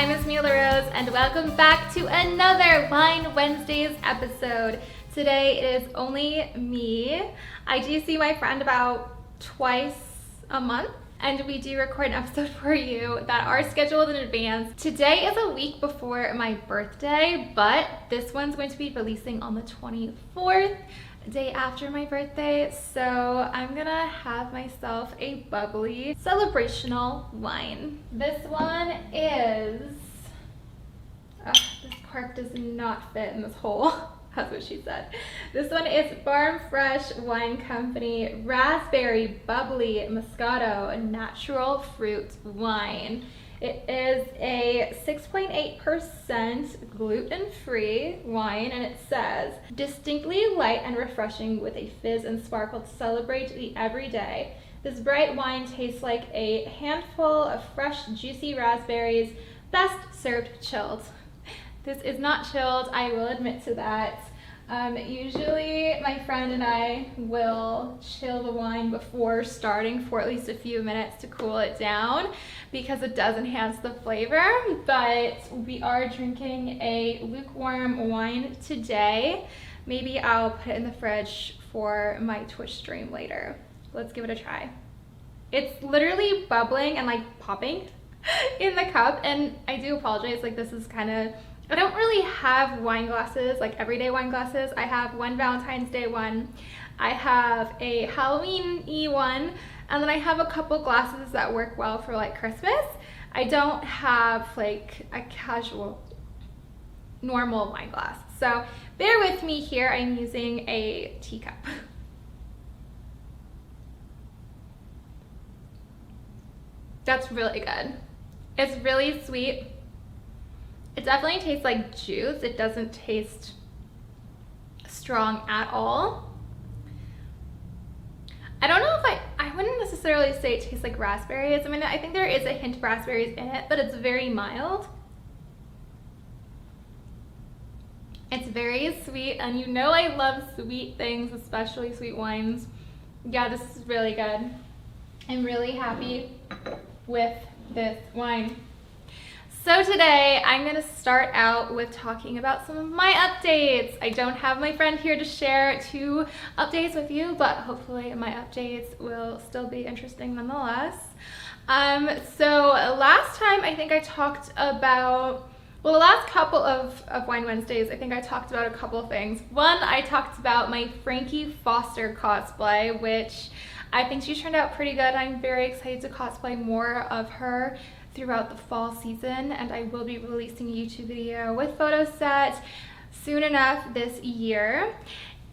I'm Miss Mila Rose, and welcome back to another Wine Wednesdays episode. Today it is only me. I do see my friend about twice a month, and we do record an episode for you that are scheduled in advance. Today is a week before my birthday, but this one's going to be releasing on the 24th, day after my birthday. So I'm gonna have myself a bubbly celebrational wine. This one is, this cork does not fit in this hole. That's what she said. This one is Farm Fresh Wine Company Raspberry Bubbly Moscato Natural Fruit Wine. It is a 6.8% gluten-free wine, and it says, distinctly light and refreshing with a fizz and sparkle to celebrate the everyday. This bright wine tastes like a handful of fresh, juicy raspberries, best served chilled. This is not chilled, I will admit to that. Usually my friend and I will chill the wine before starting for at least a few minutes to cool it down because it does enhance the flavor, but we are drinking a lukewarm wine today. Maybe I'll put it in the fridge for my Twitch stream later. Let's give it a try. It's literally bubbling and like popping in the cup, and I do apologize, like this is kind of, I don't really have wine glasses, like everyday wine glasses. I have one Valentine's Day one, I have a Halloween-y one, and then I have a couple glasses that work well for like Christmas. I don't have like a casual, normal wine glass. So bear with me here, I'm using a teacup. That's really good. It's really sweet. It definitely tastes like juice. It doesn't taste strong at all. I don't know if I wouldn't necessarily say it tastes like raspberries. I mean, I think there is a hint of raspberries in it, but it's very mild. It's very sweet, and you know I love sweet things, especially sweet wines. Yeah, this is really good. I'm really happy with this wine. So today I'm going to start out with talking about some of my updates. I don't have my friend here to share 2 updates with you, but hopefully my updates will still be interesting nonetheless. So last time I think I talked about, well, the last couple of Wine Wednesdays, I think I talked about a couple of things. One, I talked about my Frankie Foster cosplay, which I think she turned out pretty good. I'm very excited to cosplay more of her throughout the fall season, and I will be releasing a YouTube video with photo set soon enough this year.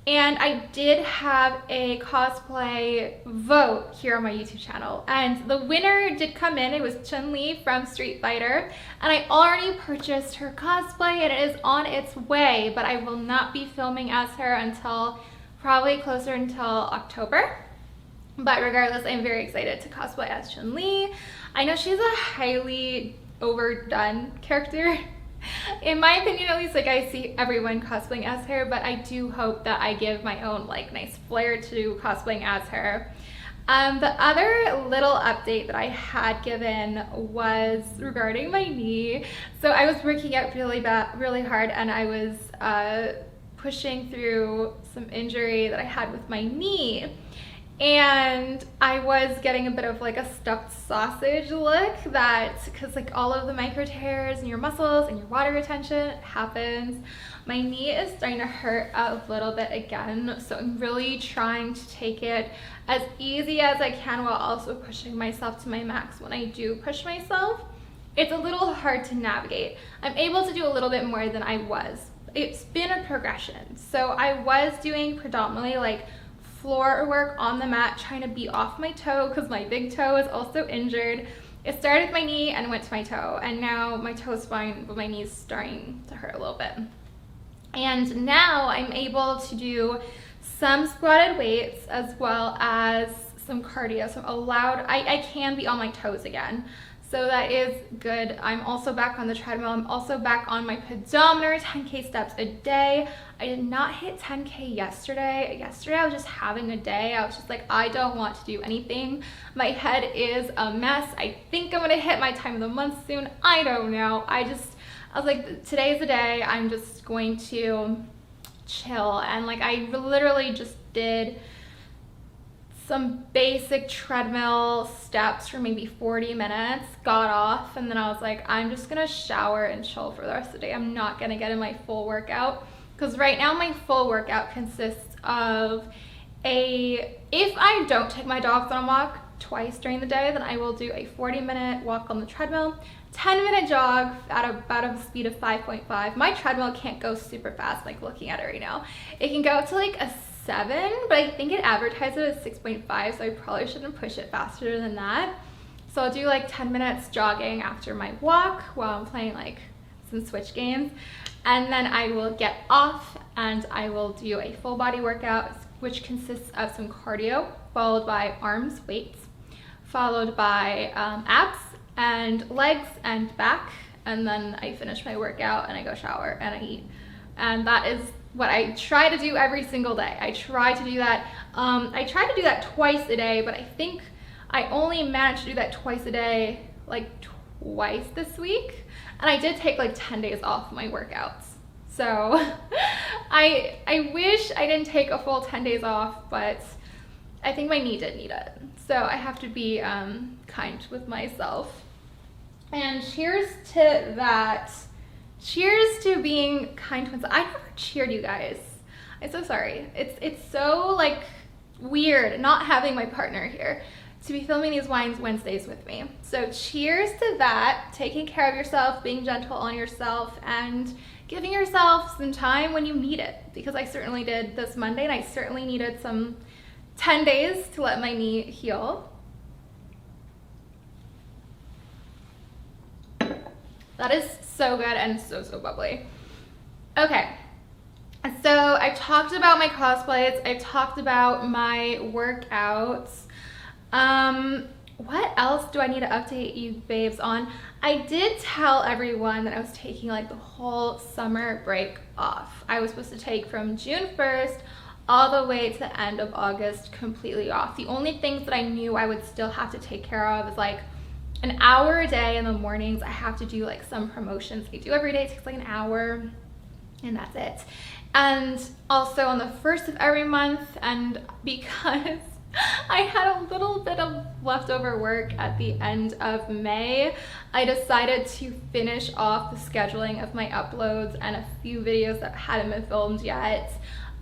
And I did have a cosplay vote here on my YouTube channel, and the winner did come in. It was Chun-Li from Street Fighter, and I already purchased her cosplay and it is on its way, but I will not be filming as her until probably closer until October. But regardless, I'm very excited to cosplay as Chun-Li. I know she's a highly overdone character. In my opinion, at least, like I see everyone cosplaying as her, but I do hope that I give my own like nice flair to cosplaying as her. The other little update that I had given was regarding my knee. So I was working out really hard, and I was pushing through some injury that I had with my knee. And I was getting a bit of like a stuffed sausage look, that because like all of the micro tears in your muscles and your water retention happens. My knee is starting to hurt a little bit again, so I'm really trying to take it as easy as I can while also pushing myself to my max. When I do push myself, it's a little hard to navigate. I'm able to do a little bit more than I was. It's been a progression. So I was doing predominantly like floor work on the mat, trying to be off my toe because my big toe is also injured. It started with my knee and went to my toe, and now my toe's fine, but my knee's starting to hurt a little bit. And now I'm able to do some squatted weights as well as some cardio, so I can be on my toes again. So that is good. I'm also back on the treadmill. I'm also back on my pedometer, 10K steps a day. I did not hit 10K yesterday. Yesterday I was just having a day. I was just like, I don't want to do anything. My head is a mess. I think I'm gonna hit my time of the month soon. I don't know. I was like, today's the day. I'm just going to chill. And like, I literally just did some basic treadmill steps for maybe 40 minutes, got off, and then I was like, I'm just gonna shower and chill for the rest of the day. I'm not gonna get in my full workout, because right now my full workout consists of if I don't take my dogs on a walk twice during the day, then I will do a 40-minute walk on the treadmill, 10-minute jog at about a speed of 5.5. My treadmill can't go super fast, like looking at it right now. It can go up to like a 7, but I think it advertises as 6.5, so I probably shouldn't push it faster than that. So I'll do like 10 minutes jogging after my walk while I'm playing like some Switch games, and then I will get off and I will do a full body workout, which consists of some cardio followed by arms, weights, followed by abs and legs and back, and then I finish my workout and I go shower and I eat. And that is what I try to do every single day. I try to do that. I try to do that twice a day, but I think I only managed to do that twice a day, like twice this week. And I did take like 10 days off my workouts. So I wish I didn't take a full 10 days off, but I think my knee did need it. So I have to be kind with myself. And cheers to that. Cheers to being kind to myself. I never cheered, you guys. I'm so sorry. It's so like weird not having my partner here to be filming these Wines Wednesdays with me. So cheers to that, taking care of yourself, being gentle on yourself, and giving yourself some time when you need it, because I certainly did this Monday, and I certainly needed some 10 days to let my knee heal. That is so good and so bubbly. Okay, so I talked about my cosplays, I talked about my workouts. What else do I need to update you babes on? I did tell everyone that I was taking like the whole summer break off. I was supposed to take from June 1st all the way to the end of August completely off. The only things that I knew I would still have to take care of is like an hour a day in the mornings. I have to do like some promotions I do every day. It takes like an hour and that's it. And also on the 1st of every month, and because I had a little bit of leftover work at the end of May, I decided to finish off the scheduling of my uploads and a few videos that hadn't been filmed yet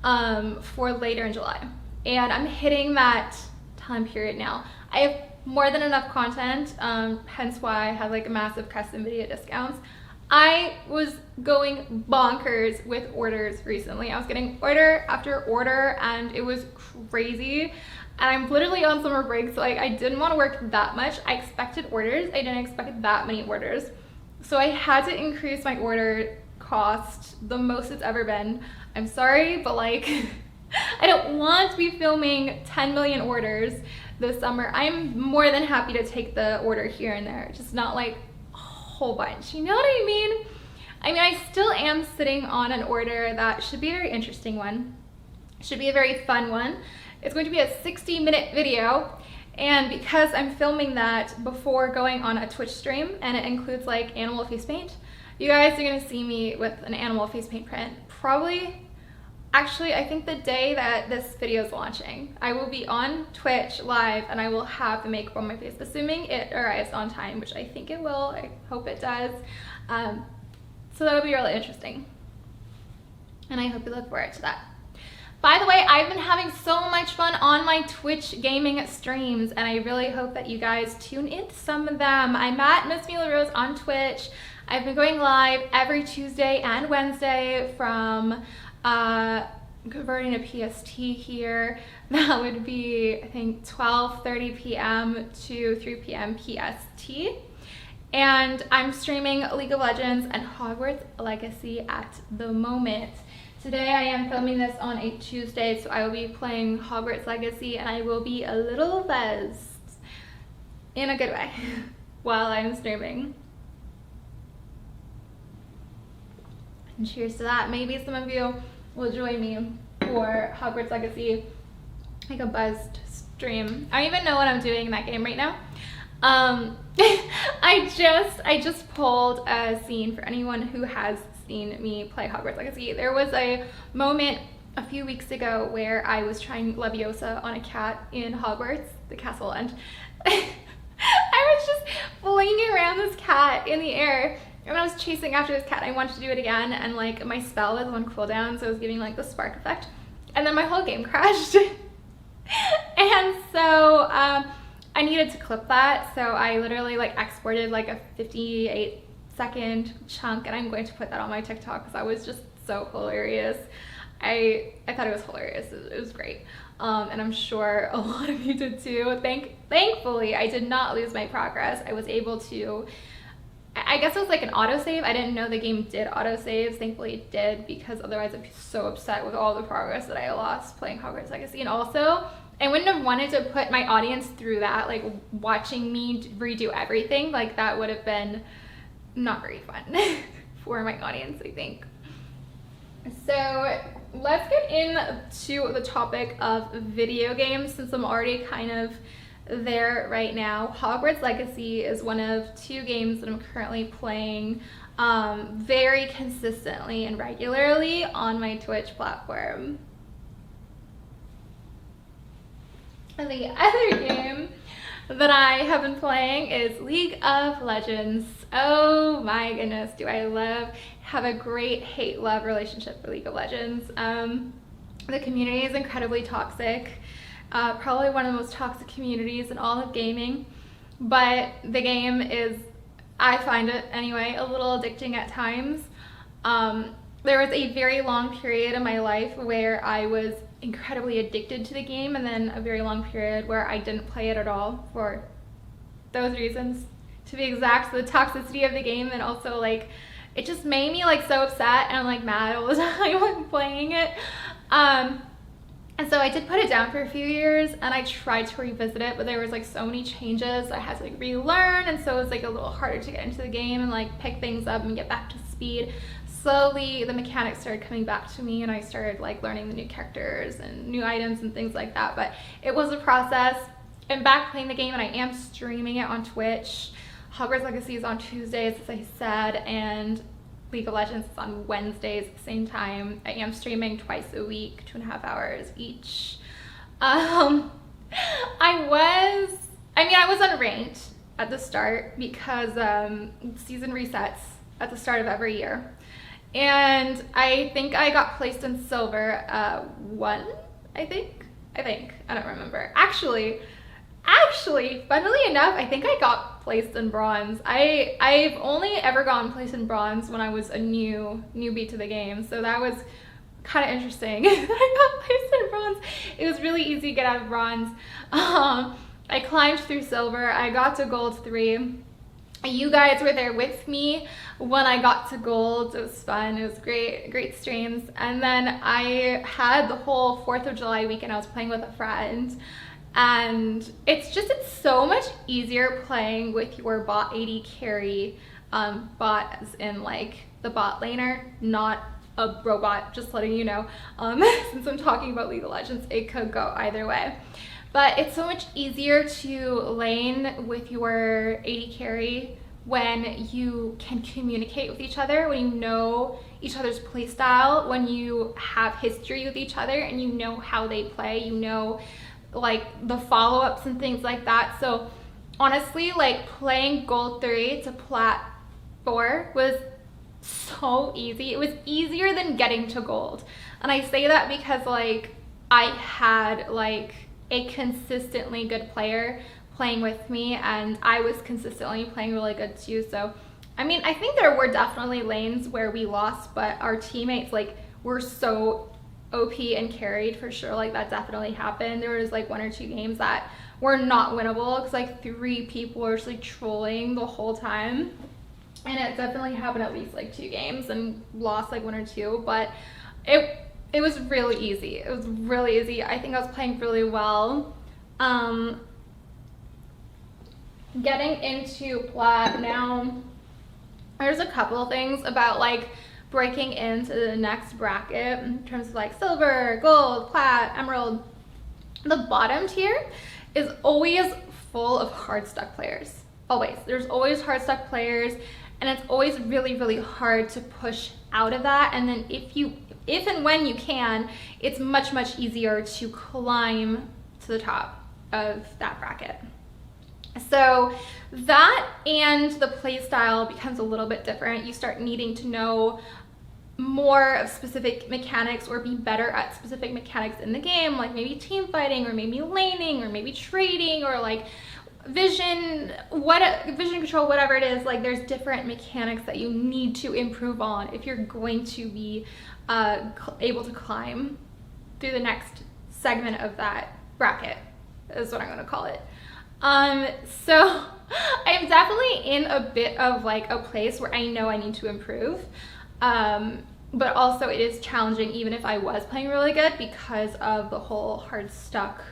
for later in July. And I'm hitting that time period now. I have more than enough content, hence why I have like a massive custom video discounts. I was going bonkers with orders recently. I was getting order after order and it was crazy. And I'm literally on summer break, so like I didn't want to work that much. I expected orders. I didn't expect that many orders. So I had to increase my order cost the most it's ever been. I'm sorry, but like I don't want to be filming 10 million orders this summer. I'm more than happy to take the order here and there, just not like a whole bunch. You know what I mean? I still am sitting on an order that should be a very interesting one. Should be a very fun one. It's going to be a 60-minute video, and because I'm filming that before going on a Twitch stream, and it includes like animal face paint, you guys are gonna see me with an animal face paint print. Probably, actually, I think the day that this video is launching, I will be on Twitch live and I will have the makeup on my face, assuming it arrives on time, which I think it will. I hope it does. So that'll be really interesting, and I hope you look forward to that. By the way, I've been having so much fun on my Twitch gaming streams, and I really hope that you guys tune into some of them. I'm at MissMilaRose on Twitch. I've been going live every Tuesday and Wednesday from converting to PST here. That would be, I think, 12:30 p.m. to 3 p.m. PST. And I'm streaming League of Legends and Hogwarts Legacy at the moment. Today I am filming this on a Tuesday, so I will be playing Hogwarts Legacy, and I will be a little buzzed in a good way. while I'm streaming. And cheers to that. Maybe some of you will join me for Hogwarts Legacy, like a buzzed stream. I don't even know what I'm doing in that game right now. I just pulled a scene for anyone who has seen me play Hogwarts Legacy. There was a moment a few weeks ago where I was trying Leviosa on a cat in Hogwarts, the castle, and I was just flinging around this cat in the air, and I was chasing after this cat. I wanted to do it again, and like my spell was on cooldown, so it was giving like the spark effect, and then my whole game crashed. And so I needed to clip that, so I literally like exported like a 58-second chunk, and I'm going to put that on my TikTok because that was just so hilarious. I thought it was hilarious. It was great. And I'm sure a lot of you did too. Thankfully, I did not lose my progress. I was able to, I guess it was like an autosave. I didn't know the game did autosaves. Thankfully it did, because otherwise I'd be so upset with all the progress that I lost playing Hogwarts Legacy. And also, I wouldn't have wanted to put my audience through that, like watching me redo everything. Like that would have been not very fun for my audience, I think. So let's get into the topic of video games, since I'm already kind of there right now. Hogwarts Legacy is one of 2 games that I'm currently playing very consistently and regularly on my Twitch platform. And the other game that I have been playing is League of Legends. Oh my goodness, do I have a great hate-love relationship for League of Legends. The community is incredibly toxic, probably one of the most toxic communities in all of gaming, but the game is, I find it anyway, a little addicting at times. There was a very long period in my life where I was incredibly addicted to the game, and then a very long period where I didn't play it at all for those reasons, to be exact. So the toxicity of the game, and also like it just made me like so upset, and I'm like mad all the time when playing it. And so I did put it down for a few years, and I tried to revisit it, but there was like so many changes I had to like relearn, and so it was like a little harder to get into the game and like pick things up and get back to speed. Slowly the mechanics started coming back to me, and I started like learning the new characters and new items and things like that, but it was a process. I'm back playing the game, and I am streaming it on Twitch. Hogwarts Legacy is on Tuesdays, as I said, and League of Legends is on Wednesdays at the same time. I am streaming twice a week, 2.5 hours each. I was unranked at the start because season resets at the start of every year. And I think I got placed in silver 1, I think. I don't remember. Actually, funnily enough, I think I got placed in bronze. I've only ever gotten placed in bronze when I was a newbie to the game, so that was kind of interesting. I got placed in bronze. It was really easy to get out of bronze. I climbed through silver. I got to gold 3. You guys were there with me when I got to gold. It was fun. It was great streams. And then I had the whole 4th of July weekend. I was playing with a friend, and it's so much easier playing with your bot AD carry, bot as in like the bot laner, not a robot, just letting you know. Since I'm talking about League of Legends, it could go either way. But it's so much easier to lane with your AD carry when you can communicate with each other, when you know each other's playstyle, when you have history with each other and you know how they play, you know like the follow-ups and things like that. So honestly, like playing gold 3 to plat 4 was so easy. It was easier than getting to gold. And I say that because like I had like a consistently good player playing with me, and I was consistently playing really good too. So I mean, I think there were definitely lanes where we lost, but our teammates like were so OP and carried for sure. Like that definitely happened. There was like 1 or 2 games that were not winnable because like 3 people were just like trolling the whole time, and it definitely happened at least like 2 games and lost like 1 or 2, but it was really easy. It was really easy. I think I was playing really well. getting into plat now, there's a couple of things about like breaking into the next bracket in terms of like silver, gold, plat, emerald. The bottom tier is always full of hard stuck players. Always. There's always hard stuck players, and it's always really, really hard to push out of that. And then if and when you can, it's much, much easier to climb to the top of that bracket. So that and the play style becomes a little bit different. You start needing to know more of specific mechanics or be better at specific mechanics in the game, like maybe team fighting or maybe laning or maybe trading or like vision control, whatever it is. Like there's different mechanics that you need to improve on if you're going to be able to climb through the next segment of that bracket, is what I'm going to call it. So I'm definitely in a bit of like a place where I know I need to improve. But also it is challenging even if I was playing really good because of the whole hard stuck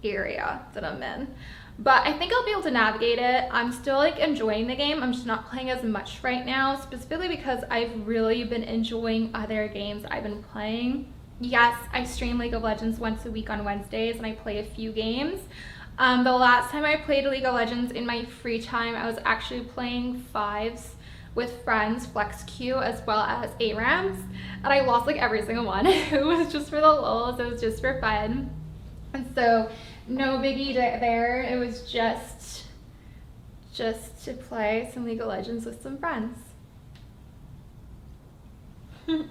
area that I'm in. But I think I'll be able to navigate it. I'm still like enjoying the game. I'm just not playing as much right now, specifically because I've really been enjoying other games I've been playing. Yes, I stream League of Legends once a week on Wednesdays and I play a few games. The last time I played League of Legends in my free time, I was actually playing fives with friends, flex queue, as well as ARAMs, and I lost like every single one. It was just for the lulz, it was just for fun. And so no biggie there, it was just to play some League of Legends with some friends. So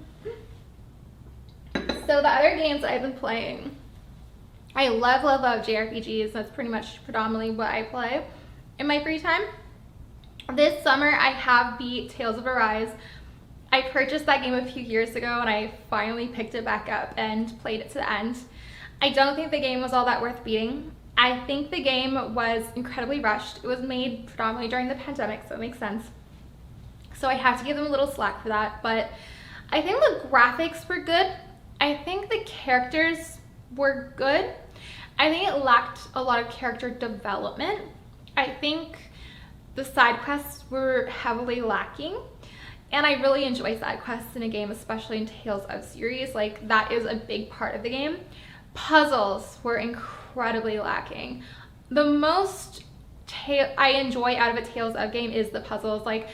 the other games I've been playing, I love JRPGs. That's pretty much predominantly what I play in my free time. This summer I have beat Tales of Arise. I purchased that game a few years ago and I finally picked it back up and played it to the end. I don't think the game was all that worth beating. I think the game was incredibly rushed. It was made predominantly during the pandemic, so it makes sense. So I have to give them a little slack for that, but I think the graphics were good. I think the characters were good. I think it lacked a lot of character development. I think the side quests were heavily lacking, and I really enjoy side quests in a game, especially in Tales of series. Like that is a big part of the game. Puzzles were incredibly lacking. The most I enjoy out of a Tales of game is the puzzles, like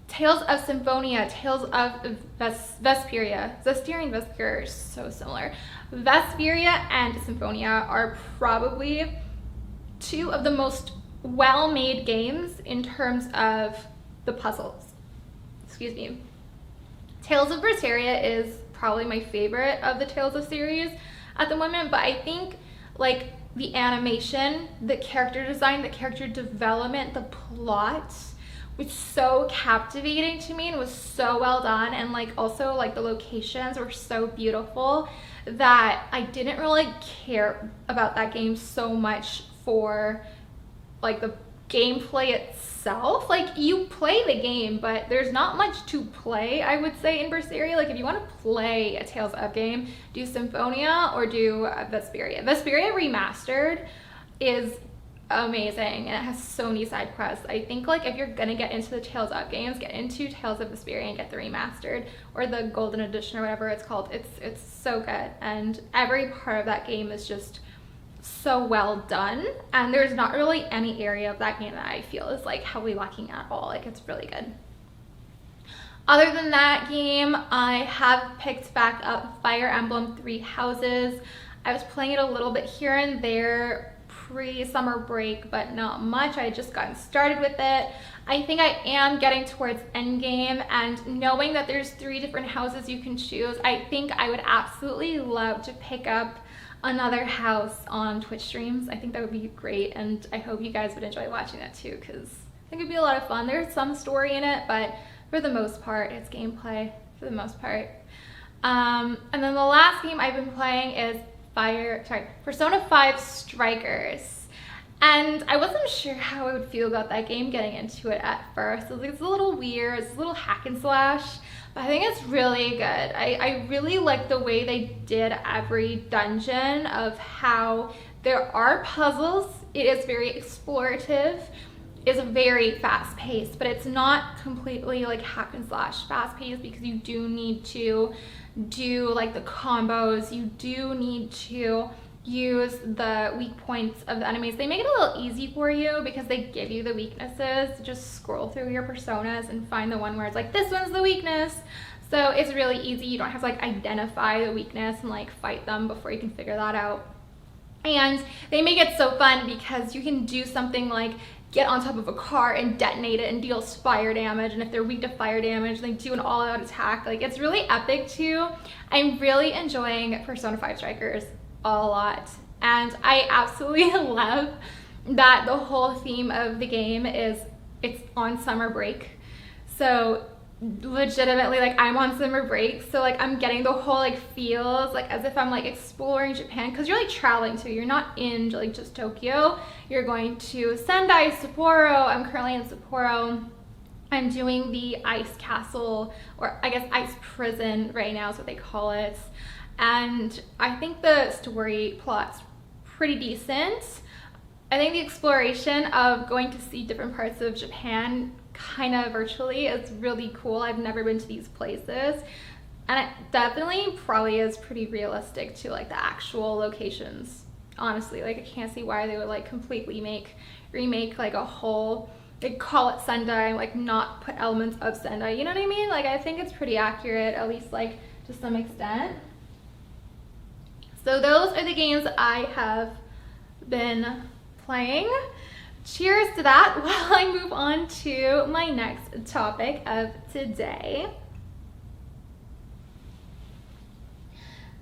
Tales of Symphonia, Tales of Vesperia. Zestiria and Vesperia are so similar. Vesperia and Symphonia are probably two of the most well-made games in terms of the puzzles. Excuse me. Tales of Berseria is probably my favorite of the Tales of series at the moment, but I think like the animation, the character design, the character development, the plot was so captivating to me and was so well done, and like also like the locations were so beautiful that I didn't really care about that game so much for like the gameplay itself. Like you play the game, but there's not much to play, I would say, in Berseria. Like if you want to play a Tales of game, do Symphonia or do Vesperia. Vesperia Remastered is amazing and it has so many side quests. I think like if you're gonna get into the Tales of games, get into Tales of Vesperia and get the Remastered or the Golden Edition or whatever it's called. It's so good, and every part of that game is just so well done, and there's not really any area of that game that I feel is like heavily lacking at all. Like it's really good. Other than that game, I have picked back up Fire Emblem Three Houses. I was playing it a little bit here and there pre-summer break, but not much. I had just gotten started with it. I think I am getting towards endgame, and knowing that there's 3 different houses you can choose, I think I would absolutely love to pick up another house on Twitch streams. I think that would be great, and I hope you guys would enjoy watching that too, because I think it'd be a lot of fun. There's some story in it, but for the most part, it's gameplay for the most part. And then the last game I've been playing is Persona 5 Strikers. And I wasn't sure how I would feel about that game getting into it at first. It's a little weird, it's a little hack and slash, but I think it's really good. I really like the way they did every dungeon, of how there are puzzles. It is very explorative. is very fast paced, but it's not completely like hack and slash fast paced, because you do need to do like the combos, you do need to use the weak points of the enemies. They make it a little easy for you because they give you the weaknesses. Just scroll through your personas and find the one where it's like, this one's the weakness. So it's really easy. You don't have to like identify the weakness and like fight them before you can figure that out. And they make it so fun because you can do something like get on top of a car and detonate it and deal fire damage, and if they're weak to fire damage, they do an all-out attack. Like, it's really epic too. I'm really enjoying Persona 5 Strikers a lot, and I absolutely love that the whole theme of the game is it's on summer break. So legitimately, like, I'm on summer break, so like I'm getting the whole like feels like as if I'm like exploring Japan, because you're like traveling too. You're not in like just Tokyo. You're going to Sendai, Sapporo. I'm currently in Sapporo. I'm doing the ice castle, or I guess ice prison right now is what they call it. And I think the story plot's pretty decent. I think the exploration of going to see different parts of Japan kind of virtually is really cool. I've never been to these places, and it definitely probably is pretty realistic to like the actual locations. Honestly, like I can't see why they would like completely remake like a whole, they call it Sendai, like not put elements of Sendai, you know what I mean? Like I think it's pretty accurate, at least like to some extent. So those are the games that I have been playing. Cheers to that while I move on to my next topic of today.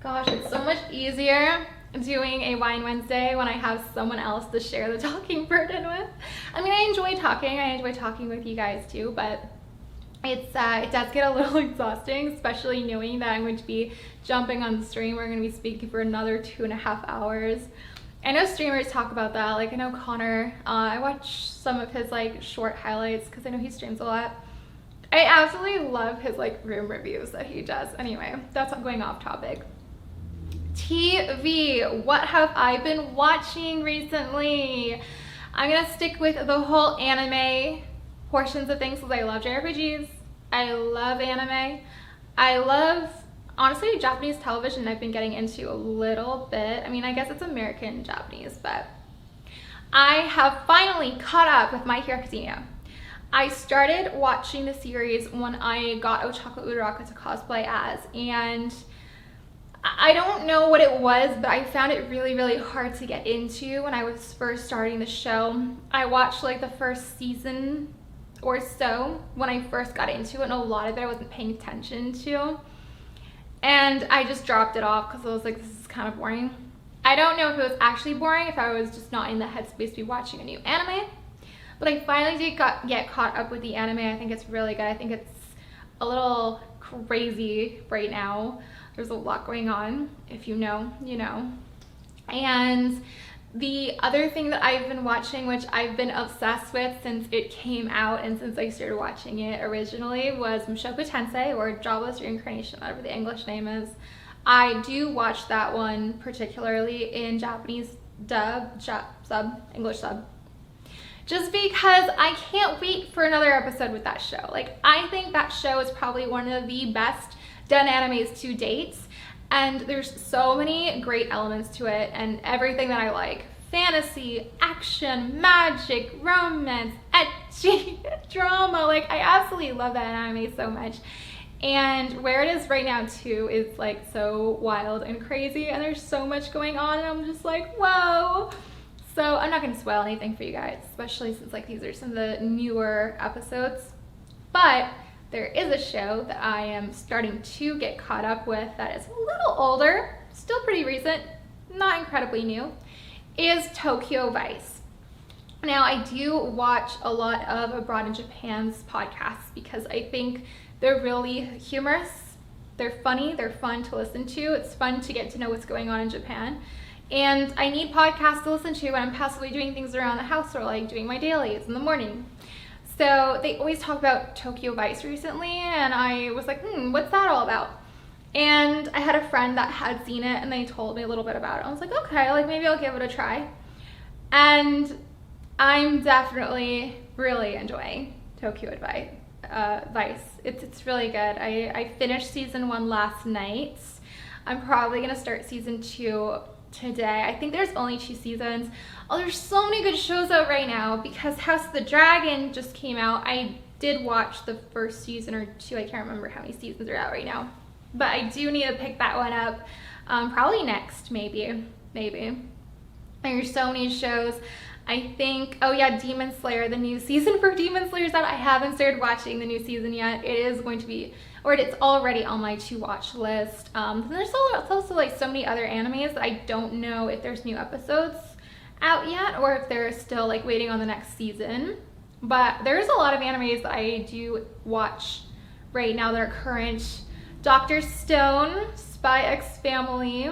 Gosh, it's so much easier doing a Wine Wednesday when I have someone else to share the talking burden with. I mean, I enjoy talking with you guys too, but it does get a little exhausting, especially knowing that I'm going to be jumping on the stream. We're going to be speaking for another 2.5 hours. I know streamers talk about that, like I know Connor, I watch some of his like short highlights because I know he streams a lot. I absolutely love his like room reviews that he does. Anyway, that's going off topic. TV, what have I been watching recently? I'm gonna stick with the whole anime portions of things because I love JRPGs, I love anime, I love honestly Japanese television. I've been getting into a little bit. I mean, I guess it's American Japanese, but I have finally caught up with My Hero Academia. I started watching the series when I got Ochako Uraraka to cosplay as, and I don't know what it was, but I found it really, really hard to get into when I was first starting the show. I watched like the first season or so when I first got into it, and a lot of it I wasn't paying attention to. And I just dropped it off because I was like, this is kind of boring. I don't know if it was actually boring, if I was just not in the headspace to be watching a new anime. But I finally did get caught up with the anime. I think it's really good. I think it's a little crazy right now. There's a lot going on. If you know, you know. And the other thing that I've been watching, which I've been obsessed with since it came out and since I started watching it originally, was Mushoku Tensei, or Jobless Reincarnation, whatever the English name is. I do watch that one particularly in Japanese English sub. Just because I can't wait for another episode with that show. Like, I think that show is probably one of the best done animes to date. And there's so many great elements to it and everything that I like. Fantasy, action, magic, romance, ecchi, drama. Like, I absolutely love that anime so much. And where it is right now too is like so wild and crazy, and there's so much going on, and I'm just like, whoa. So I'm not gonna spoil anything for you guys, especially since like these are some of the newer episodes. But there is a show that I am starting to get caught up with that is a little older, still pretty recent, not incredibly new, is Tokyo Vice. Now, I do watch a lot of Abroad in Japan's podcasts because I think they're really humorous, they're funny, they're fun to listen to, it's fun to get to know what's going on in Japan. And I need podcasts to listen to when I'm passively doing things around the house or like doing my dailies in the morning. So they always talk about Tokyo Vice recently, and I was like, what's that all about? And I had a friend that had seen it, and they told me a little bit about it. I was like, okay, like maybe I'll give it a try. And I'm definitely really enjoying Tokyo Vice. It's really good. I finished season 1 last night. I'm probably gonna start season 2 today. I think there's only 2 seasons. Oh, there's so many good shows out right now because House of the Dragon just came out. I did watch the first season or 2. I can't remember how many seasons are out right now, but I do need to pick that one up. Probably next, maybe. And there's so many shows. I think, oh yeah, Demon Slayer, the new season for Demon Slayer is out. I haven't started watching the new season yet. It is going to be, or it's already on my to watch list. There's also like so many other animes that I don't know if there's new episodes out yet or if they're still like waiting on the next season. But there's a lot of animes that I do watch right now that are current. Dr. Stone, Spy X Family.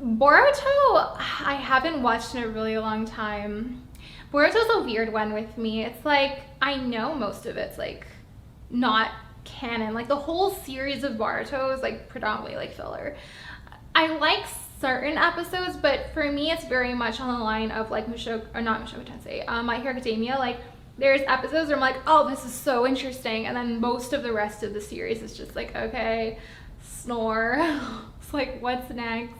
Boruto, I haven't watched in a really long time. Boruto's a weird one with me. It's like, I know most of it's like not canon. Like the whole series of Boruto is like predominantly like filler. I like certain episodes, but for me it's very much on the line of like Mushoku Tensei, My Hero Academia. Like there's episodes where I'm like, oh, this is so interesting, and then most of the rest of the series is just like, okay, snore. It's like, what's next?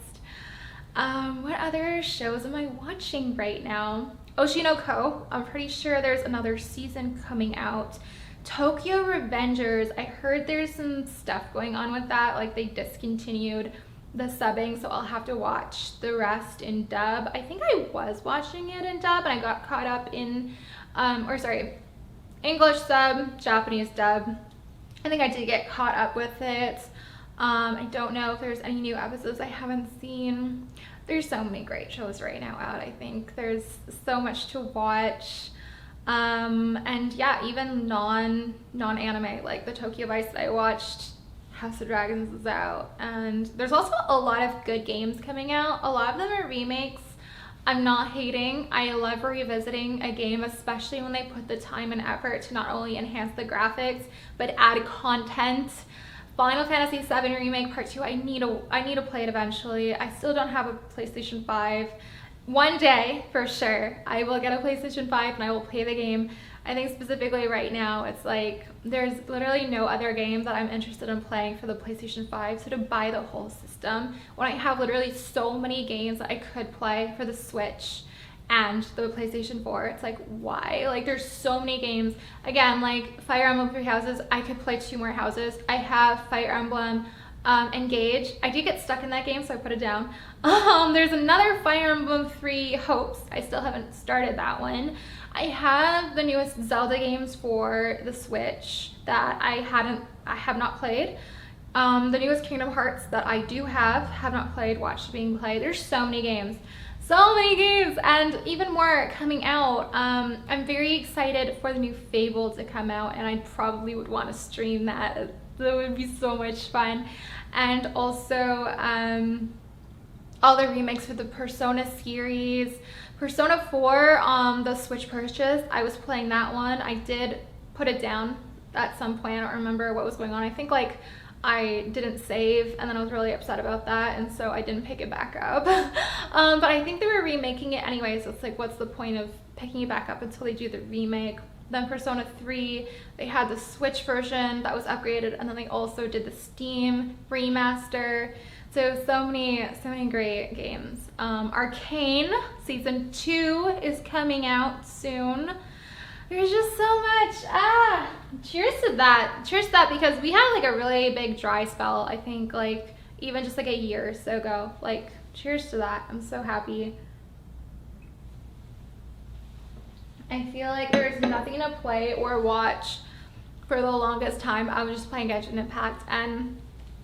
What other shows am I watching right now? Oshinoko, I'm pretty sure there's another season coming out. Tokyo Revengers, I heard there's some stuff going on with that, like they discontinued the subbing, so I'll have to watch the rest in dub. I think I was watching it in dub and I got caught up in, English sub, Japanese dub. I think I did get caught up with it. I don't know if there's any new episodes I haven't seen. There's so many great shows right now out. I think there's so much to watch. And yeah, even non-anime, like the Tokyo Vice that I watched, House of Dragons is out. And there's also a lot of good games coming out. A lot of them are remakes. I'm not hating. I love revisiting a game, especially when they put the time and effort to not only enhance the graphics, but add content. Final Fantasy VII Remake Part 2, I need to play it eventually. I still don't have a PlayStation 5. One day, for sure, I will get a PlayStation 5 and I will play the game. I think specifically right now, it's like, there's literally no other games that I'm interested in playing for the PlayStation 5, so to buy the whole system, when I have literally so many games that I could play for the Switch and the PlayStation 4, it's like, why? Like, there's so many games. Again, like Fire Emblem 3 Houses, I could play 2 more houses. I have Fire Emblem Engage. I did get stuck in that game, so I put it down. There's another Fire Emblem 3 Hopes. I still haven't started that one. I have the newest Zelda games for the Switch that I have not played. The newest Kingdom Hearts that I do have not played, watched being played. There's so many games. So many games, and even more coming out. I'm very excited for the new Fable to come out, and I probably would want to stream that. That would be so much fun. And also all the remakes for the Persona series. Persona 4, the Switch purchase, I was playing that one. I did put it down at some point. I don't remember what was going on. I think like I didn't save, and then I was really upset about that, and so I didn't pick it back up. But I think they were remaking it anyway, so it's like, what's the point of picking it back up until they do the remake? Then Persona 3, they had the Switch version that was upgraded, and then they also did the Steam remaster. So many great games. Arcane Season 2 is coming out soon. There's just so much. Cheers to that. Cheers to that, because we had like a really big dry spell, I think, like even just like a year or so ago. Like, cheers to that. I'm so happy. I feel like there's nothing to play or watch for the longest time. I was just playing Genshin Impact, and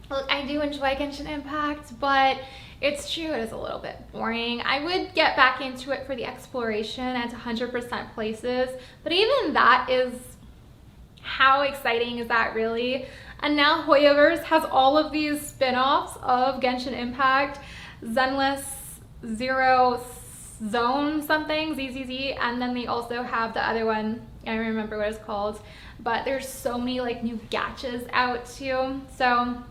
look, I do enjoy Genshin Impact, but it's true, it is a little bit boring. I would get back into it for the exploration and to 100% places, but even that is, how exciting is that really? And now Hoyoverse has all of these spin-offs of Genshin Impact, Zenless, Zero Zone something, ZZZ, and then they also have the other one, I don't remember what it's called, but there's so many like new gachas out too. So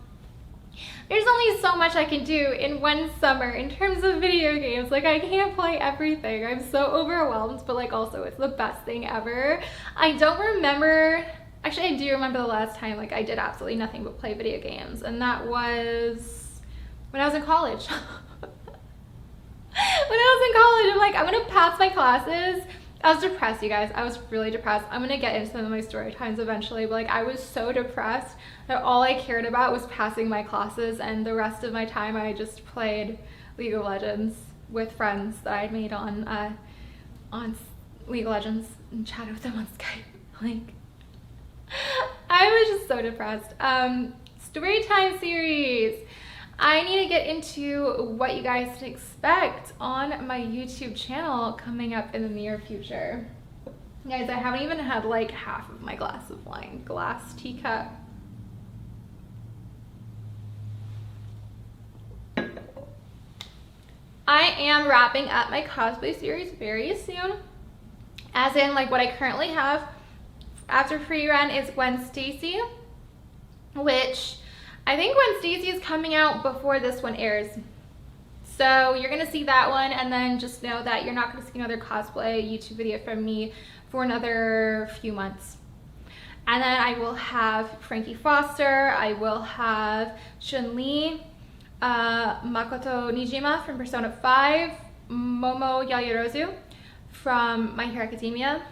there's only so much I can do in one summer in terms of video games. Like, I can't play everything. I'm so overwhelmed, but like also it's the best thing ever. I don't remember, actually I do remember the last time like I did absolutely nothing but play video games, and that was when I was in college. When I was in college, I'm like, I'm gonna pass my classes. I was depressed, you guys. I was really depressed. I'm gonna get into some of my story times eventually, but like I was so depressed that all I cared about was passing my classes, and the rest of my time I just played League of Legends with friends that I'd made on League of Legends and chatted with them on Skype. Like, I was just so depressed. Storytime series. I need to get into what you guys can expect on my YouTube channel coming up in the near future. Guys, I haven't even had like half of my glass of wine. Glass teacup. I am wrapping up my cosplay series very soon. As in, like, what I currently have after free run is Gwen Stacy, which I think Gwen Stacy is coming out before this one airs. So you're gonna see that one, and then just know that you're not gonna see another cosplay YouTube video from me for another few months. And then I will have Frankie Foster, I will have Chun-Li, Makoto Nijima from Persona 5, Momo Yaoyorozu from My Hero Academia,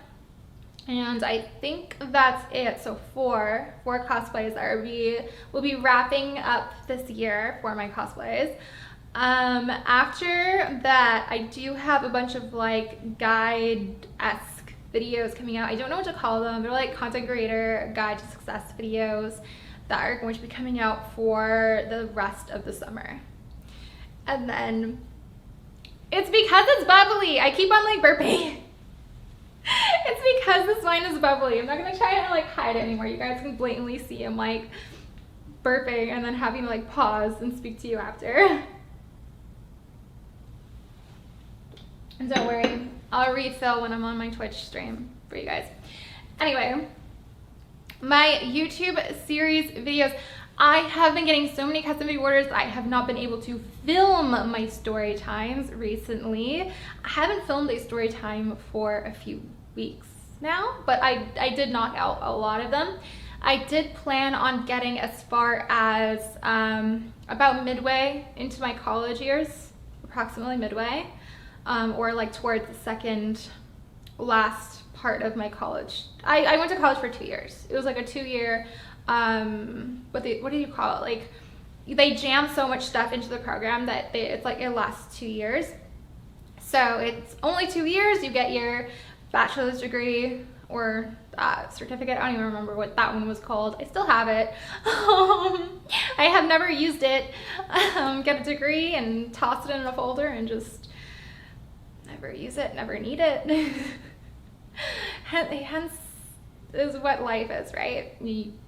and I think that's it. So four cosplays that will be wrapping up this year for my cosplays. After that, I do have a bunch of like guide-esque videos coming out. I don't know what to call them. They're like content creator guide to success videos that are going to be coming out for the rest of the summer. And then it's because it's bubbly. I keep on like burping. It's because this wine is bubbly. I'm not gonna try to like hide it anymore. You guys can blatantly see him like burping and then having to like pause and speak to you after. And don't worry, I'll refill when I'm on my Twitch stream for you guys. Anyway, my YouTube series videos. I have been getting so many custom video orders. I have not been able to film my story times recently. I haven't filmed a story time for a few weeks now, but I did knock out a lot of them. I did plan on getting as far as about midway into my college years, approximately midway, or like towards the second last part of my college. I went to college for 2 years. It was like a 2-year what do you call it, like they jam so much stuff into the program that it's like it lasts 2 years. So it's only 2 years. You get your bachelor's degree or certificate. I don't even remember what that one was called. I still have it. I have never used it. Get a degree and toss it in a folder and just never use it, never need it. Hence is what life is, right?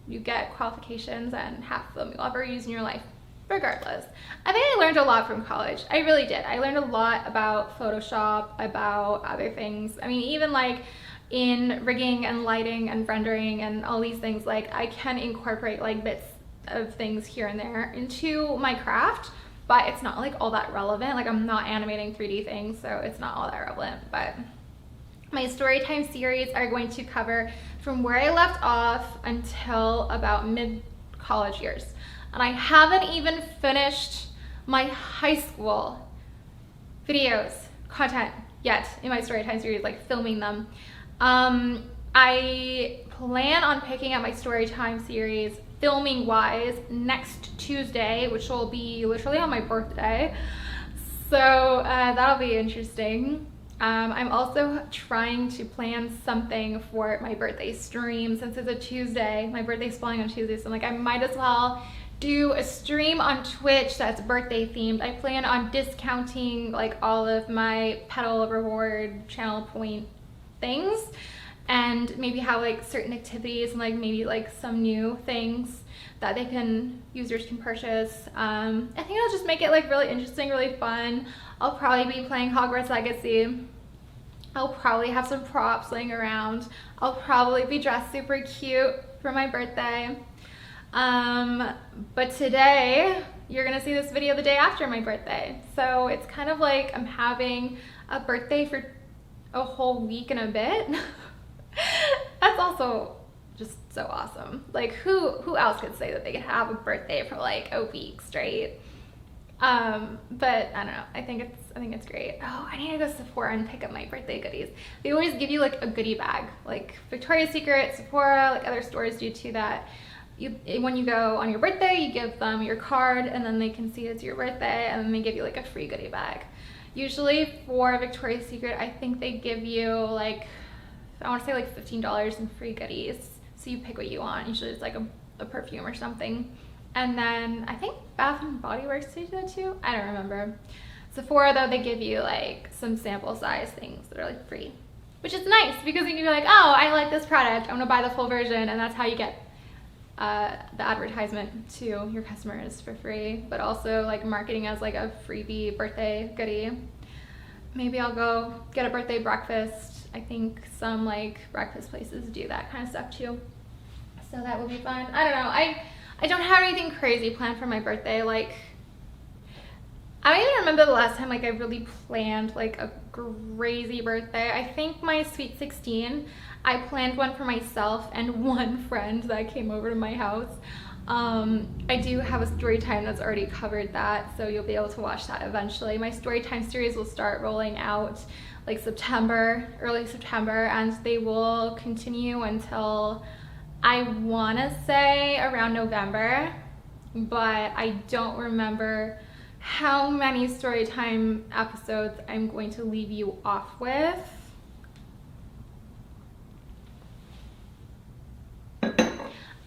You get qualifications and half of them you'll ever use in your life, regardless. I think I learned a lot from college. I really did. I learned a lot about Photoshop, about other things. I mean, even like in rigging and lighting and rendering and all these things, like I can incorporate like bits of things here and there into my craft, but it's not like all that relevant. Like I'm not animating 3D things, so it's not all that relevant. But my storytime series are going to cover from where I left off until about mid-college years. And I haven't even finished my high school videos, content yet in my storytime series, like filming them. I plan on picking up my storytime series filming-wise next Tuesday, which will be literally on my birthday. So that'll be interesting. I'm also trying to plan something for my birthday stream since it's a Tuesday. My birthday's falling on Tuesday, so I'm like, I might as well do a stream on Twitch that's birthday themed. I plan on discounting like all of my Petal Reward channel point things and maybe have like certain activities and like maybe like some new things that users can purchase. I think I'll just make it like really interesting, really fun. I'll probably be playing Hogwarts Legacy. I'll probably have some props laying around. I'll probably be dressed super cute for my birthday. But today, you're gonna see this video the day after my birthday. So it's kind of like I'm having a birthday for a whole week and a bit. That's also just so awesome. Like who else could say that they could have a birthday for like a week straight? But I don't know, I think it's great. Oh, I need to go to Sephora and pick up my birthday goodies. They always give you like a goodie bag, like Victoria's Secret, Sephora, like other stores do too that. When you go on your birthday, you give them your card and then they can see it's your birthday and then they give you like a free goodie bag. Usually for Victoria's Secret, I think they give you like, I want to say like $15 in free goodies. So you pick what you want. Usually it's like a perfume or something. And then I think Bath and Body Works do that too. I don't remember. Sephora though, they give you like some sample size things that are like free, which is nice because you can be like, oh, I like this product, I'm gonna buy the full version, and that's how you get the advertisement to your customers for free, but also like marketing as like a freebie birthday goodie. Maybe I'll go get a birthday breakfast. I think some like breakfast places do that kind of stuff too. So that will be fun. I don't know. I don't have anything crazy planned for my birthday. Like, I don't even remember the last time like I really planned like a crazy birthday. I think my Sweet 16, I planned one for myself and one friend that came over to my house. I do have a story time that's already covered that, so you'll be able to watch that eventually. My story time series will start rolling out like September, early September, and they will continue until I want to say around November, but I don't remember how many story time episodes I'm going to leave you off with.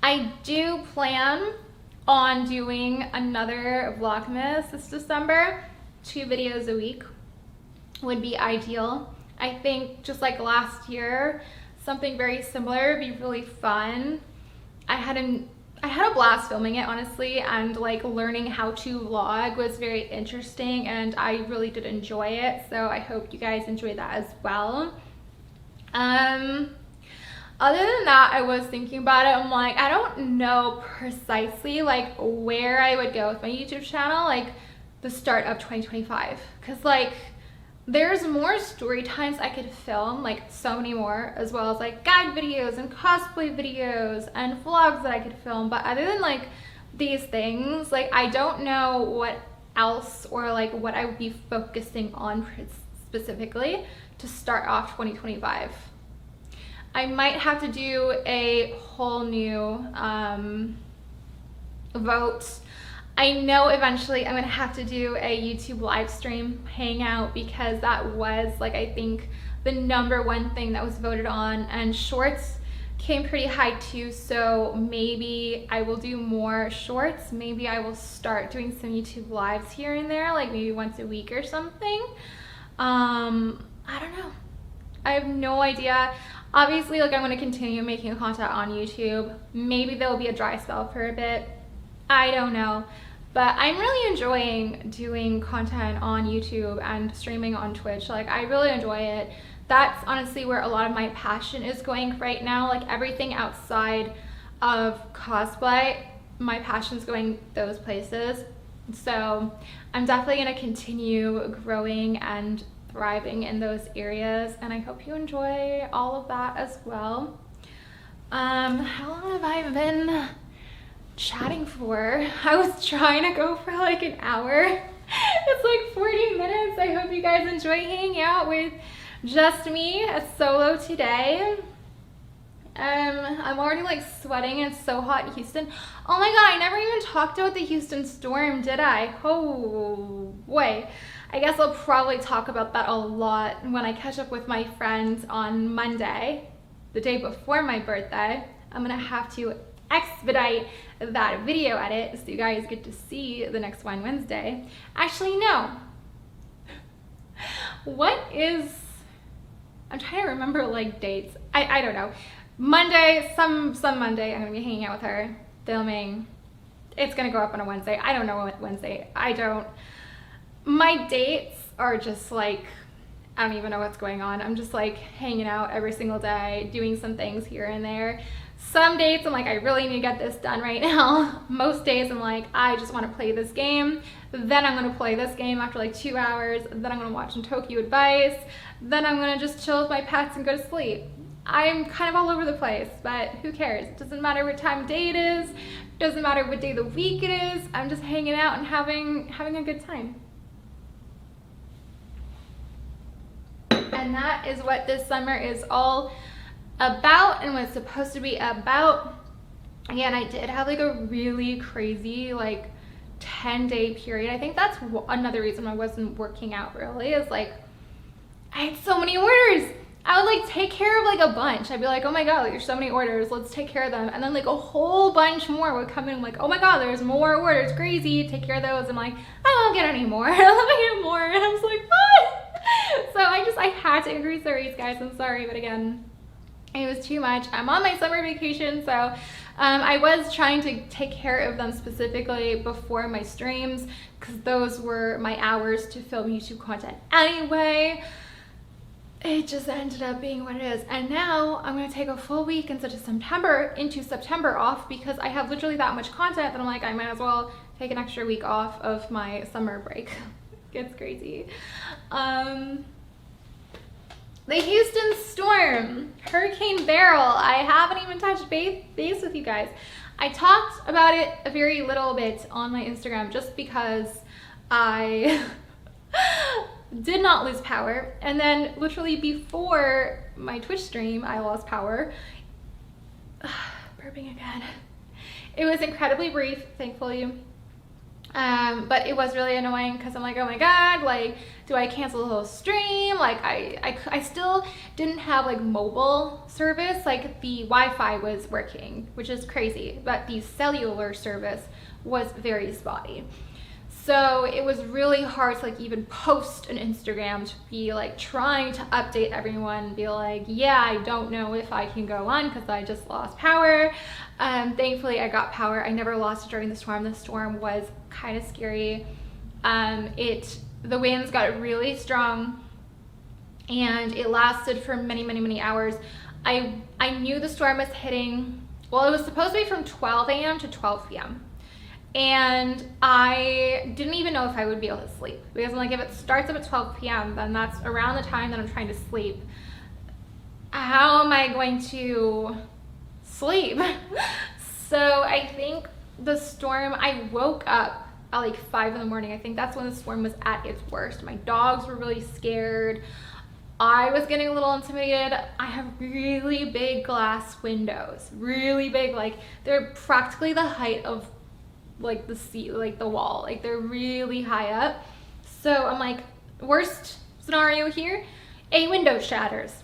I do plan on doing another Vlogmas this December. 2 videos a week would be ideal. I think just like last year, something very similar would be really fun. I had a blast filming it, honestly, and like learning how to vlog was very interesting and I really did enjoy it, so I hope you guys enjoy that as well. Other than that, I was thinking about it, I'm like, I don't know precisely like where I would go with my YouTube channel like the start of 2025, because like there's more story times I could film, like so many more, as well as like guide videos and cosplay videos and vlogs that I could film. But other than like these things, like I don't know what else or like what I would be focusing on specifically to start off 2025. I might have to do a whole new vote. I know eventually I'm gonna have to do a YouTube live stream hangout because that was like I think the #1 thing that was voted on, and shorts came pretty high too, so maybe I will do more shorts. Maybe I will start doing some YouTube lives here and there, like maybe once a week or something. I don't know. I have no idea. Obviously, like I'm gonna continue making content on YouTube. Maybe there will be a dry spell for a bit. I don't know. But I'm really enjoying doing content on YouTube and streaming on Twitch. Like I really enjoy it. That's honestly where a lot of my passion is going right now. Like everything outside of cosplay, my passion's going those places. So I'm definitely gonna continue growing and thriving in those areas, and I hope you enjoy all of that as well. How long have I been chatting for? I was trying to go for like an hour. It's like 40 minutes. I hope you guys enjoy hanging out with just me, a solo today. I'm already like sweating and it's so hot in Houston. Oh my god, I never even talked about the Houston storm, did I? Oh boy. I guess I'll probably talk about that a lot when I catch up with my friends on Monday, the day before my birthday. I'm gonna have to expedite that video edit so you guys get to see the next one Wednesday. Actually, no. I'm trying to remember like dates. I don't know. Monday, some Monday, I'm gonna be hanging out with her, filming. It's gonna go up on a Wednesday. I don't know what Wednesday. My dates are just like, I don't even know what's going on. I'm just like hanging out every single day, doing some things here and there. Some days I'm like, I really need to get this done right now. Most days I'm like, I just want to play this game. Then I'm going to play this game after like 2 hours. Then I'm going to watch some Tokyo Advice. Then I'm going to just chill with my pets and go to sleep. I'm kind of all over the place, but who cares? It doesn't matter what time of day it is. Doesn't matter what day of the week it is. I'm just hanging out and having a good time. And that is what this summer is all about and was supposed to be about. Again, I did have like a really crazy like 10-day period. I think that's another reason I wasn't working out really, is like I had so many orders. I would like take care of like a bunch. I'd be like, oh my god, there's so many orders, let's take care of them. And then like a whole bunch more would come in. I'm like, oh my god, there's more orders, crazy, take care of those. I'm like, I won't get any more. Let me get more. And I was like, what? So I had to increase the rates, guys. I'm sorry, but again, it was too much. I'm on my summer vacation, so I was trying to take care of them specifically before my streams, because those were my hours to film YouTube content anyway. It just ended up being what it is. And now I'm going to take a full week into September off, because I have literally that much content that I'm like, I might as well take an extra week off of my summer break. It's crazy. The Houston storm, Hurricane Beryl. I haven't even touched base with you guys. I talked about it a very little bit on my Instagram just because I did not lose power. And then literally before my Twitch stream, I lost power. Burping again. It was incredibly brief, thankfully. But it was really annoying because I'm like, oh my god, like, do I cancel the whole stream? Like, I still didn't have like mobile service. Like the Wi-Fi was working, which is crazy, but the cellular service was very spotty. So it was really hard to like even post an Instagram, to be like trying to update everyone, be like, yeah, I don't know if I can go on because I just lost power. Thankfully I got power. I never lost it during the storm. The storm was kind of scary. The winds got really strong and it lasted for many hours. I knew the storm was hitting, well, it was supposed to be from 12 a.m. to 12 p.m. And I didn't even know if I would be able to sleep, because I'm like, if it starts up at 12 p.m., then that's around the time that I'm trying to sleep. How am I going to sleep? So I think the storm, I woke up at like 5 in the morning. I think that's when the storm was at its worst. My dogs were really scared. I was getting a little intimidated. I have really big glass windows, really big, like they're practically the height of like the seat, like the wall, like they're really high up. So I'm like, worst scenario here, a window shatters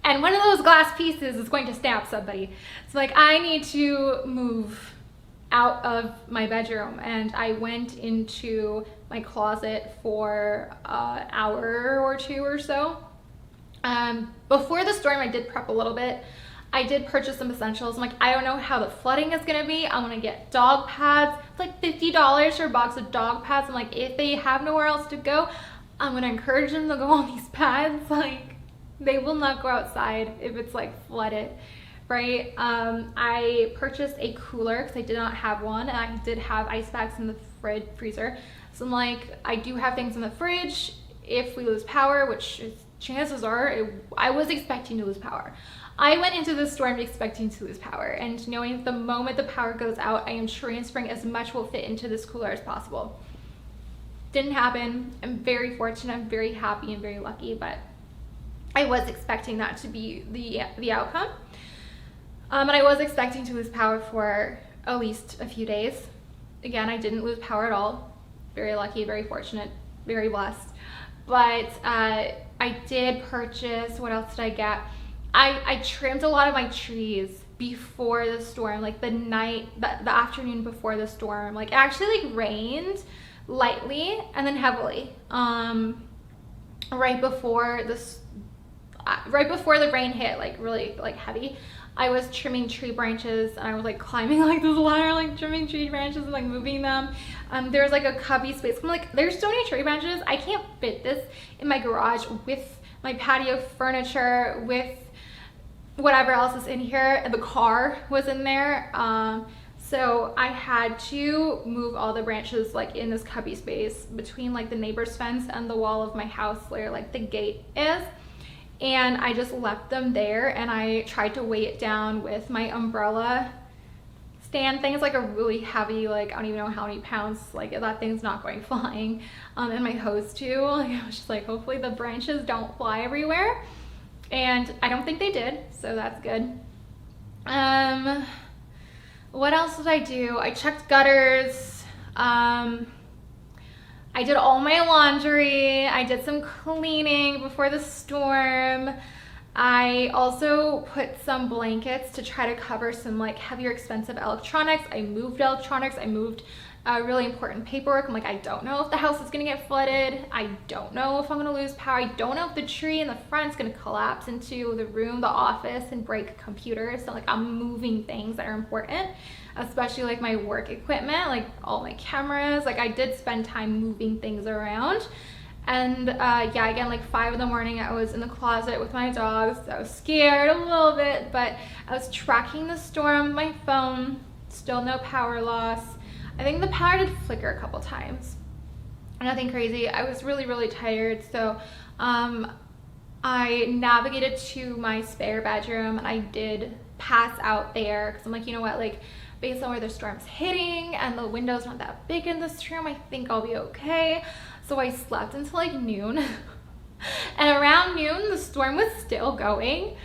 and one of those glass pieces is going to stab somebody. So like, I need to move out of my bedroom, and I went into my closet for an hour or two or so. Before the storm, I did prep a little bit. I did purchase some essentials. I'm like, I don't know how the flooding is gonna be. I'm gonna get dog pads. It's like $50 for a box of dog pads. I'm like, if they have nowhere else to go, I'm gonna encourage them to go on these pads. Like, they will not go outside if it's like flooded, right? I purchased a cooler because I did not have one, and I did have ice packs in the freezer. So I'm like, I do have things in the fridge if we lose power, which is, chances are, I was expecting to lose power. I went into this storm expecting to lose power, and knowing the moment the power goes out, I am transferring as much will fit into this cooler as possible. Didn't happen. I'm very fortunate. I'm very happy and very lucky, but I was expecting that to be the outcome. And I was expecting to lose power for at least a few days. Again, I didn't lose power at all. Very lucky, very fortunate, very blessed. But I did purchase, what else did I get? I trimmed a lot of my trees before the storm, like the afternoon before the storm. Like, it actually like rained lightly and then heavily. Right before the rain hit, like really like heavy, I was trimming tree branches, and I was like climbing like this ladder, like trimming tree branches and like moving them. There's like a cubby space. I'm like, there's so many tree branches, I can't fit this in my garage with my patio furniture, with whatever else is in here. The car was in there. So I had to move all the branches like in this cubby space between like the neighbor's fence and the wall of my house where like the gate is. And I just left them there, and I tried to weigh it down with my umbrella stand thing. It's like a really heavy, like I don't even know how many pounds, like that thing's not going flying. And my hose too, like I was just like, hopefully the branches don't fly everywhere. And I don't think they did, so that's good. What else did I do? I checked gutters. I did all my laundry. I did some cleaning before the storm. I also put some blankets to try to cover some like heavier expensive electronics. I moved electronics. I moved really important paperwork. I'm like, I don't know if the house is gonna get flooded. I don't know if I'm gonna lose power. I don't know if the tree in the front is gonna collapse into the room, the office, and break computers. So like I'm moving things that are important, especially like my work equipment, like all my cameras. Like I did spend time moving things around. And yeah, again, like 5 in the morning, I was in the closet with my dogs. I was scared a little bit, but I was tracking the storm with my phone. Still no power loss. I think the power did flicker a couple times. Nothing crazy. I was really, really tired. So I navigated to my spare bedroom, and I did pass out there because I'm like, you know what, like based on where the storm's hitting and the window's not that big in this room, I think I'll be okay. So I slept until like noon. And around noon, the storm was still going.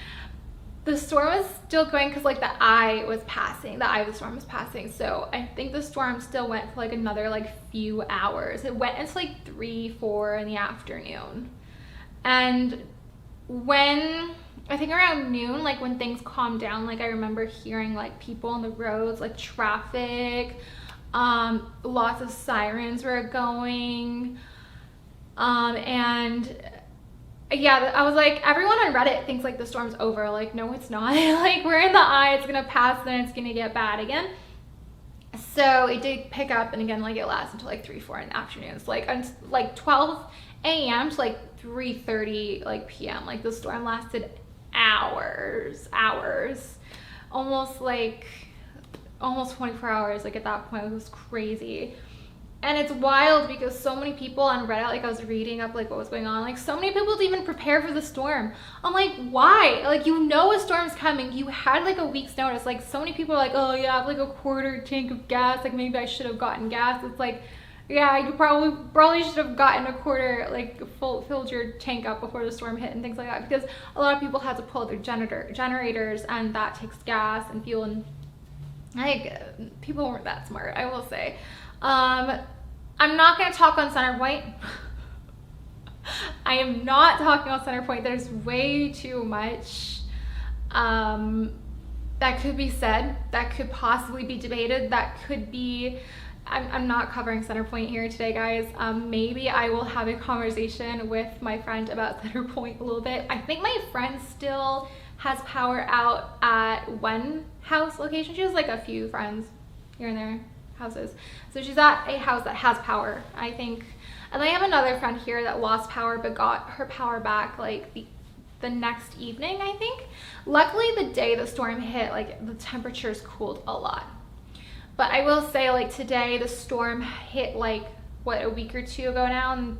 The storm was still going because like the eye of the storm was passing. So I think the storm still went for like another like few hours. It went until like 3, 4 in the afternoon. And when, I think around noon, like when things calmed down, like I remember hearing like people on the roads, like traffic, lots of sirens were going, and yeah, I was like, everyone on Reddit thinks like the storm's over. Like, no, it's not. Like we're in the eye, it's gonna pass, then it's gonna get bad again. So it did pick up, and again, like it lasts until like 3, 4 in the afternoon. It's like 12 a.m. to like 3:30 like p.m. Like the storm lasted hours, almost 24 hours. Like at that point, it was crazy. And it's wild because so many people on Reddit, like I was reading up like what was going on, like so many people didn't even prepare for the storm. I'm like, why? Like, you know a storm's coming. You had like a week's notice. Like so many people are like, oh yeah, I have like a quarter tank of gas. Like maybe I should have gotten gas. It's like, yeah, you probably should have gotten a quarter, like filled your tank up before the storm hit and things like that, because a lot of people had to pull their generators, and that takes gas and fuel, and like people weren't that smart, I will say. I'm not going to talk on Centerpoint. I am not talking on Centerpoint. There's way too much that could be said, that could possibly be debated, that could be, I'm not covering Centerpoint here today, guys. Maybe I will have a conversation with my friend about Centerpoint a little bit. I think my friend still has power out at one house location. She has like a few friends here and there, houses. So she's at a house that has power, I think. And I have another friend here that lost power but got her power back like the next evening, I think. Luckily, the day the storm hit, like the temperatures cooled a lot. But I will say, like today, the storm hit like, what, a week or 2 ago now, and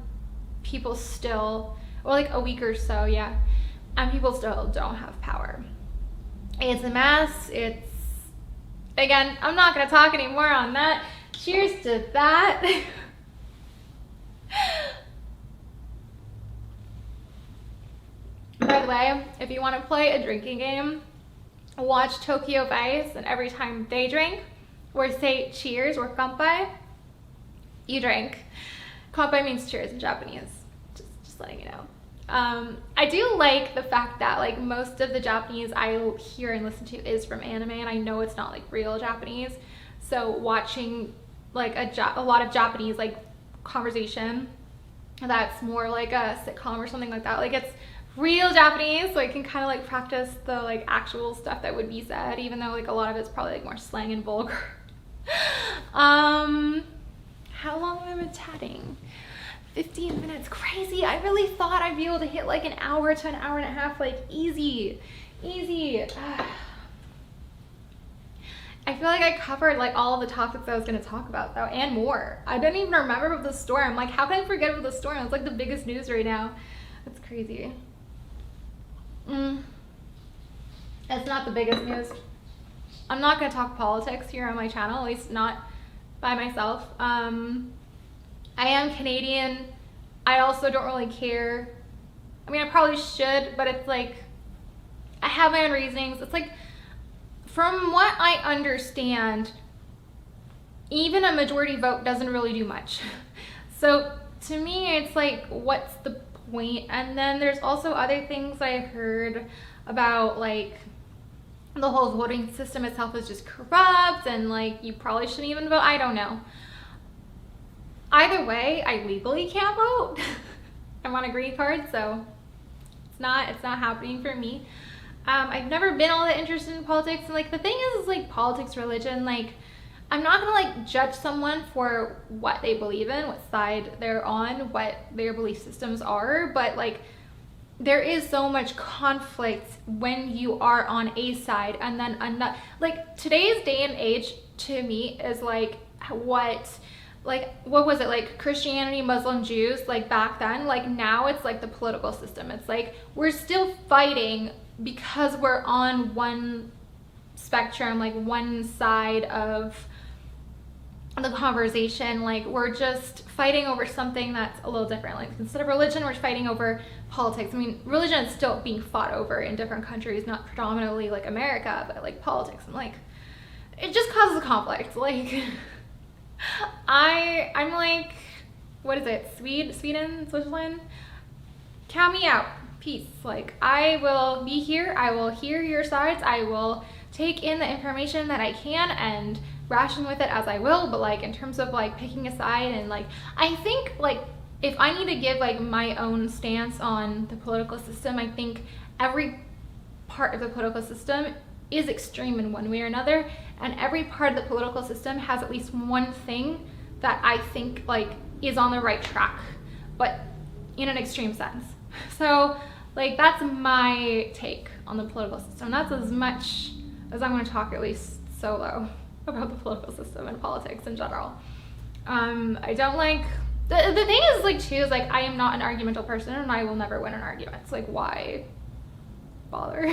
people still, or like a week or so, yeah, and people still don't have power. It's a mess. It's, again, I'm not going to talk anymore on that. Cheers to that. By the way, if you want to play a drinking game, watch Tokyo Vice, and every time they drink, or say cheers or kanpai, you drink. Kanpai means cheers in Japanese, just letting you know. I do like the fact that like most of the Japanese I hear and listen to is from anime, and I know it's not like real Japanese. So watching like a lot of Japanese like conversation that's more like a sitcom or something like that, like it's real Japanese, so I can kind of like practice the like actual stuff that would be said, even though like a lot of it's probably like more slang and vulgar. How long have I been chatting? 15 minutes. Crazy. I really thought I'd be able to hit like an hour to an hour and a half, like easy. Easy. I feel like I covered like all of the topics I was going to talk about though, and more. I didn't even remember about the storm. Like, how can I forget about the storm? It's like the biggest news right now. That's crazy. It's not the biggest news. I'm not going to talk politics here on my channel, at least not by myself. I am Canadian. I also don't really care. I mean, I probably should, but it's like, I have my own reasonings. It's like, from what I understand, even a majority vote doesn't really do much. So to me, it's like, what's the point? And then there's also other things I heard about, like, the whole voting system itself is just corrupt and like you probably shouldn't even vote. I don't know. Either way, I legally can't vote. I'm on a green card, so it's not happening for me. I've never been all that interested in politics, and like the thing is like politics, religion, like I'm not gonna like judge someone for what they believe in, what side they're on, what their belief systems are, but like there is so much conflict when you are on a side and then another. Like today's day and age to me is like what was it, like Christianity, Muslim, Jews, like back then. Like now it's like the political system. It's like we're still fighting because we're on one spectrum, like one side of the conversation. Like we're just fighting over something that's a little different. Like instead of religion, we're fighting over politics. I mean, religion is still being fought over in different countries, not predominantly like America, but like politics, and like it just causes a conflict. Like I'm like, what is it, Sweden, Switzerland? Count me out. Peace. Like I will be here, I will hear your sides, I will take in the information that I can and ration with it as I will, but like in terms of like picking a side, and like I think like if I need to give like my own stance on the political system, I think every part of the political system is extreme in one way or another, and every part of the political system has at least one thing that I think like is on the right track, but in an extreme sense. So like that's my take on the political system. That's as much as I'm going to talk, at least solo, about the political system and politics in general. I don't like the thing is like too is like I am not an argumental person, and I will never win an argument. It's like, why bother?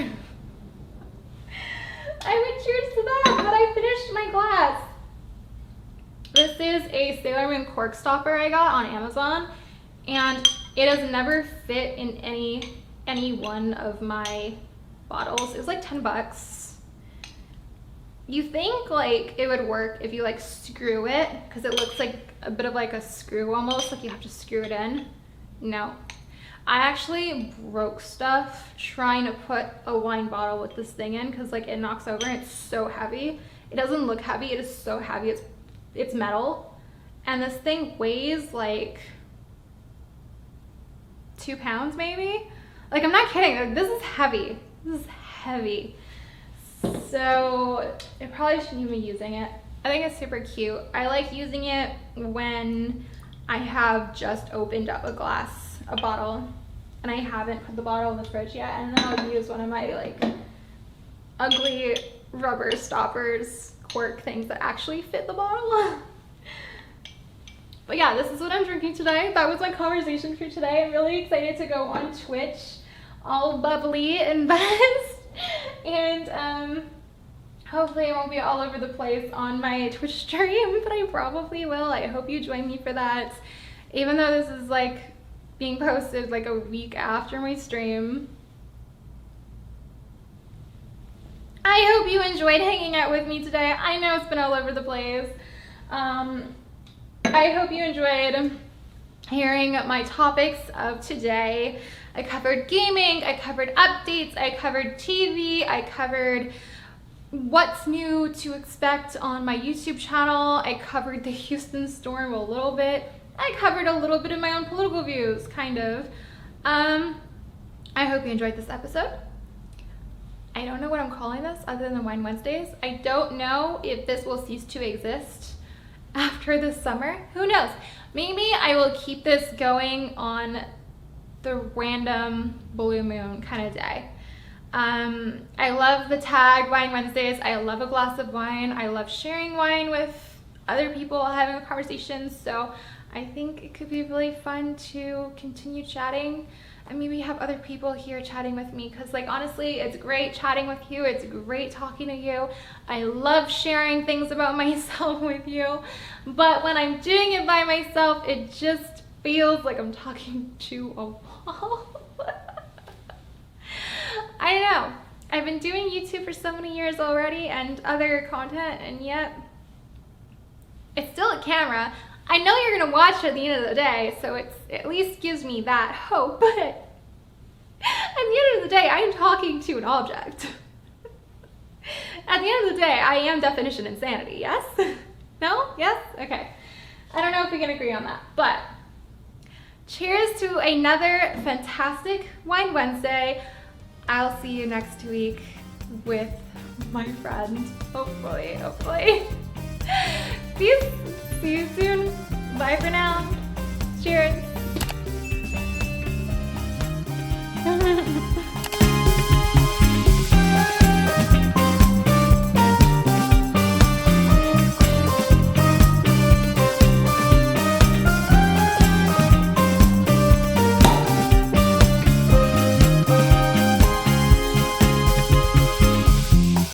I would cheers to that, but I finished my glass. This is a Sailor Moon cork stopper I got on Amazon, and it has never fit in any one of my bottles. It was like 10 bucks. You think like it would work if you like screw it, because it looks like a bit of like a screw almost, like you have to screw it in. No. I actually broke stuff trying to put a wine bottle with this thing in, because like it knocks over and it's so heavy. It doesn't look heavy, it is so heavy. It's metal, and this thing weighs like 2 pounds maybe. Like I'm not kidding, like, this is heavy. This is heavy. So I probably shouldn't even be using it. I think it's super cute. I like using it when I have just opened up a bottle, and I haven't put the bottle in the fridge yet, and then I'll use one of my like ugly rubber stoppers, cork things that actually fit the bottle. But yeah, this is what I'm drinking today. That was my conversation for today. I'm really excited to go on Twitch, all bubbly and buzzed. And hopefully I won't be all over the place on my Twitch stream, but I probably will. I hope you join me for that. Even though this is like being posted like a week after my stream. I hope you enjoyed hanging out with me today. I know it's been all over the place. I hope you enjoyed hearing my topics of today. I covered gaming, I covered updates, I covered TV, I covered what's new to expect on my YouTube channel, I covered the Houston storm a little bit, I covered a little bit of my own political views, kind of. I hope you enjoyed this episode. I don't know what I'm calling this other than Wine Wednesdays. I don't know if this will cease to exist after this summer. Who knows? Maybe I will keep this going on the random blue moon kind of day. I love the tag Wine Wednesdays. I love a glass of wine. I love sharing wine with other people, having a conversation. So I think it could be really fun to continue chatting and maybe have other people here chatting with me, because like honestly, it's great chatting with you. It's great talking to you. I love sharing things about myself with you, but when I'm doing it by myself, it just feels like I'm talking to a wall. I don't know. I've been doing YouTube for so many years already and other content, and yet it's still a camera. I know you're gonna watch at the end of the day, so it at least gives me that hope, but at the end of the day, I am talking to an object. At the end of the day, I am definition insanity, yes? No? Yes? Okay. I don't know if we can agree on that, but cheers to another fantastic Wine Wednesday. I'll see you next week with my friend, hopefully. See you soon. Bye for now. Cheers.